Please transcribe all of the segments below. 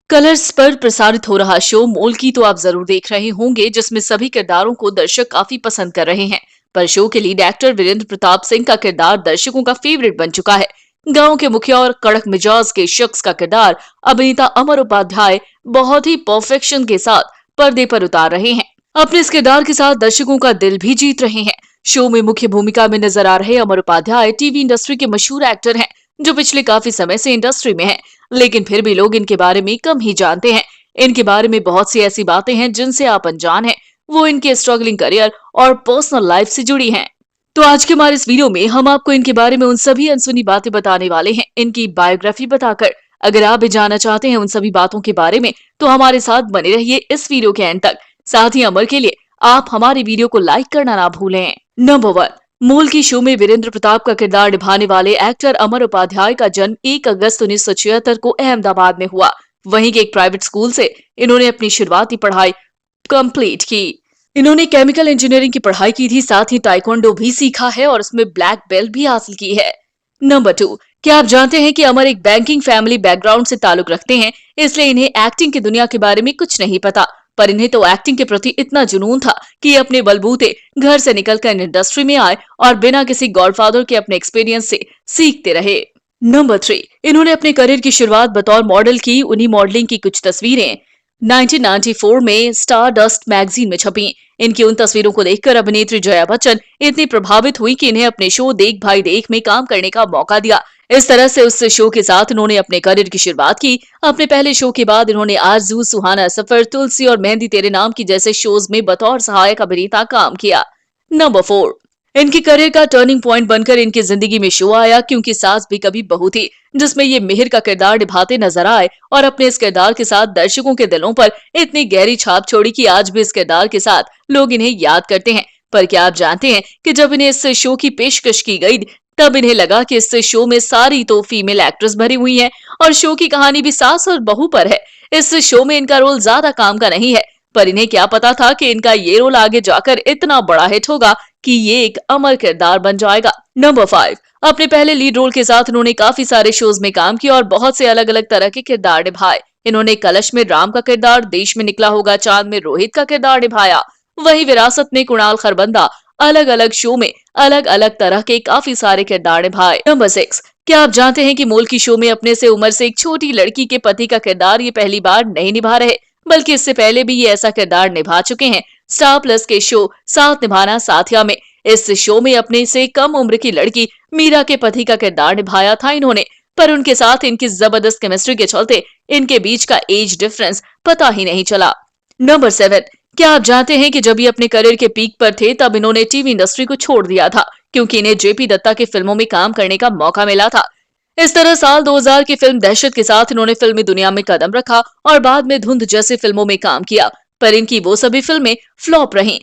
Colours पर प्रसारित हो रहा शो मोल की तो आप जरूर देख रहे होंगे, जिसमें सभी किरदारों को दर्शक काफी पसंद कर रहे हैं। पर शो के लीड एक्टर वीरेंद्र प्रताप सिंह का किरदार दर्शकों का फेवरेट बन चुका है। गांव के मुखिया और कड़क मिजाज के शख्स का किरदार अभिनेता अमर उपाध्याय बहुत ही परफेक्शन के साथ पर्दे पर उतार रहे हैं। अपने इस किरदार के साथ दर्शकों का दिल भी जीत रहे हैं। शो में मुख्य भूमिका में नजर आ रहे अमर उपाध्याय टीवी इंडस्ट्री के मशहूर एक्टर हैं, जो पिछले काफी समय से इंडस्ट्री में हैं, लेकिन फिर भी लोग इनके बारे में कम ही जानते हैं। इनके बारे में बहुत सी ऐसी बातें हैं जिनसे आप अनजान हैं। वो इनके स्ट्रगलिंग करियर और पर्सनल लाइफ से जुड़ी हैं। तो आज के हमारे इस वीडियो में हम आपको इनके बारे में उन सभी अनसुनी बातें बताने वाले हैं, इनकी बायोग्राफी बताकर। अगर आप भी जानना चाहते हैं उन सभी बातों के बारे में, तो हमारे साथ बने रहिए इस वीडियो के एंड तक। साथ ही अमर के लिए आप हमारे वीडियो को लाइक करना ना भूलें। नंबर 1, मूल की शो में वीरेंद्र प्रताप का किरदार निभाने वाले एक्टर अमर उपाध्याय का जन्म 1 अगस्त 1976 को अहमदाबाद में हुआ। वहीं के एक प्राइवेट स्कूल से इन्होंने अपनी शुरुआती पढ़ाई कंप्लीट की। इन्होंने केमिकल इंजीनियरिंग की पढ़ाई की थी, साथ ही ताइक्वांडो भी सीखा है और उसमें ब्लैक बेल्ट भी हासिल की है। नंबर 2, क्या आप जानते हैं कि अमर एक बैंकिंग फैमिली बैकग्राउंड से ताल्लुक रखते हैं, इसलिए इन्हें एक्टिंग की दुनिया के बारे में कुछ नहीं पता। पर इन्हें तो एक्टिंग के प्रति इतना जुनून था कि ये अपने बलबूते घर से निकलकर इंडस्ट्री में आए और बिना किसी गॉडफादर के अपने एक्सपीरियंस से सीखते रहे। नंबर 3, इन्होंने अपने करियर की शुरुआत बतौर मॉडल की। उन्हीं मॉडलिंग की कुछ तस्वीरें 1994 में स्टार डस्ट मैगजीन में छपी। इनकी उन तस्वीरों को देखकर अभिनेत्री जया बच्चन इतनी प्रभावित हुई कि इन्हें अपने शो देख भाई देख में काम करने का मौका दिया। इस तरह से उस शो के साथ इन्होंने अपने करियर की शुरुआत की। अपने पहले शो के बाद इन्होंने आरज़ू, सुहाना सफर, तुलसी और मेहंदी तेरे नाम की जैसे शोज में बतौर सहायक अभिनेता काम किया। नंबर 4, इनके करियर का टर्निंग पॉइंट बनकर इनकी जिंदगी में शो आया क्योंकि सास भी कभी बहू थी, जिसमें ये मिहिर का किरदार निभाते नजर आए और अपने इस किरदार के साथ दर्शकों के दिलों पर इतनी गहरी छाप छोड़ी कि आज भी इस किरदार के साथ लोग इन्हें याद करते हैं। पर क्या आप जानते हैं कि जब इन्हें इस शो की पेशकश की गई, तब इन्हें लगा कि इस शो में सारी तो फीमेल एक्ट्रेस भरी हुई हैं और शो की कहानी भी सास और बहू पर है। इस शो में इनका रोल ज्यादा काम का नहीं है, पर इन्हें क्या पता था कि इनका ये रोल आगे जाकर इतना बड़ा हिट होगा कि ये एक अमर किरदार बन जाएगा। नंबर 5, अपने पहले लीड रोल के साथ इन्होंने काफी सारे शोज में काम किया और बहुत से अलग अलग तरह के किरदार निभाए। इन्होंने कलश में राम का किरदार, देश में निकला होगा चांद में रोहित का किरदार निभाया। वहीं विरासत में कुणाल खरबंदा, अलग अलग शो में अलग अलग तरह के काफी सारे किरदार निभाए। नंबर 6, क्या आप जानते हैं कि मोल की शो में अपने से उम्र से एक छोटी लड़की के पति का किरदार ये पहली बार नहीं निभा रहे, बल्कि इससे पहले भी ये ऐसा किरदार निभा चुके हैं। स्टार प्लस के शो साथ निभाना साथिया में इस शो में अपने से कम उम्र की लड़की मीरा के पति का किरदार निभाया था इन्होंने। पर उनके साथ इनकी जबरदस्त केमिस्ट्री के चलते इनके बीच का एज डिफरेंस पता ही नहीं चला। नंबर 7, क्या आप जानते हैं कि जब ये अपने करियर के पीक पर थे, तब इन्होंने टीवी इंडस्ट्री को छोड़ दिया था क्योंकि इन्हें जेपी दत्ता की फिल्मों में काम करने का मौका मिला था। इस तरह साल 2000 की फिल्म दहशत के साथ इन्होंने फिल्मी दुनिया में कदम रखा और बाद में धुंध जैसी फिल्मों में काम किया, पर इनकी वो सभी फिल्में फ्लॉप रहीं,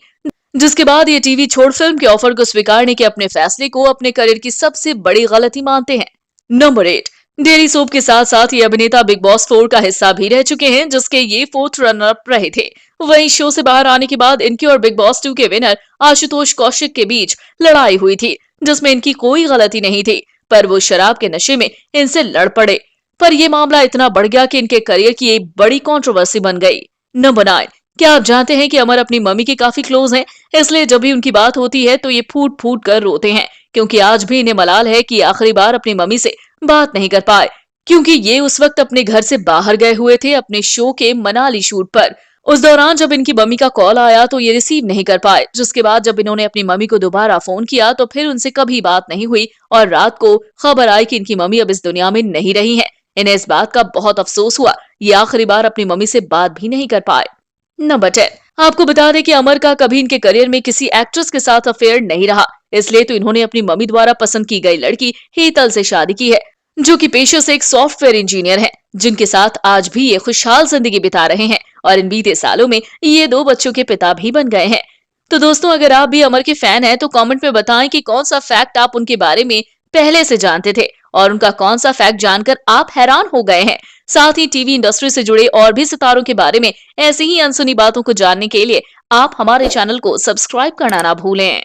जिसके बाद ये टीवी छोड़ फिल्म के ऑफर को स्वीकारने के अपने फैसले को अपने करियर की सबसे बड़ी गलती मानते हैं। नंबर 8, डेली सोप के साथ साथ ये अभिनेता बिग बॉस 4 का हिस्सा भी रह चुके हैं, जिसके ये 4th रनर अप रहे थे। वहीं शो से बाहर आने के बाद इनके और बिग बॉस 2 के विनर आशुतोष कौशिक के बीच लड़ाई हुई थी, जिसमें इनकी कोई गलती नहीं थी, पर वो शराब के नशे में इनसे लड़ पड़े। पर यह मामला इतना बढ़ गया कि इनके करियर की एक बड़ी कंट्रोवर्सी बन गई। नंबर 9, क्या आप जानते हैं कि अमर अपनी मम्मी के काफी क्लोज हैं, इसलिए जब भी उनकी बात होती है तो ये फूट फूट कर रोते हैं, क्योंकि आज भी इन्हें मलाल है कि आखिरी बार अपनी मम्मी से बात नहीं कर पाए, क्योंकि ये उस वक्त अपने घर से बाहर गए हुए थे अपने शो के मनाली शूट पर। उस दौरान जब इनकी मम्मी का कॉल आया तो ये रिसीव नहीं कर पाए, जिसके बाद जब इन्होंने अपनी मम्मी को दोबारा फोन किया तो फिर उनसे कभी बात नहीं हुई और रात को खबर आई कि इनकी मम्मी अब इस दुनिया में नहीं रही है। इन्हें इस बात का बहुत अफसोस हुआ, ये आखिरी बार अपनी मम्मी से बात भी नहीं कर पाए। नंबर 10, आपको बता दें कि अमर का कभी इनके करियर में किसी एक्ट्रेस के साथ अफेयर नहीं रहा, इसलिए तो इन्होंने अपनी मम्मी द्वारा पसंद की गई लड़की हेतल से शादी की है, जो कि पेशे से एक सॉफ्टवेयर इंजीनियर है, जिनके साथ आज भी ये खुशहाल जिंदगी बिता रहे हैं और इन बीते सालों में ये 2 बच्चों के पिता भी बन गए हैं। तो दोस्तों, अगर आप भी अमर के फैन हैं तो कमेंट में बताएं कि कौन सा फैक्ट आप उनके बारे में पहले से जानते थे और उनका कौन सा फैक्ट जानकर आप हैरान हो गए हैं। साथ ही टीवी इंडस्ट्री से जुड़े और भी सितारों के बारे में ऐसी ही अनसुनी बातों को जानने के लिए आप हमारे चैनल को सब्सक्राइब करना ना भूलें।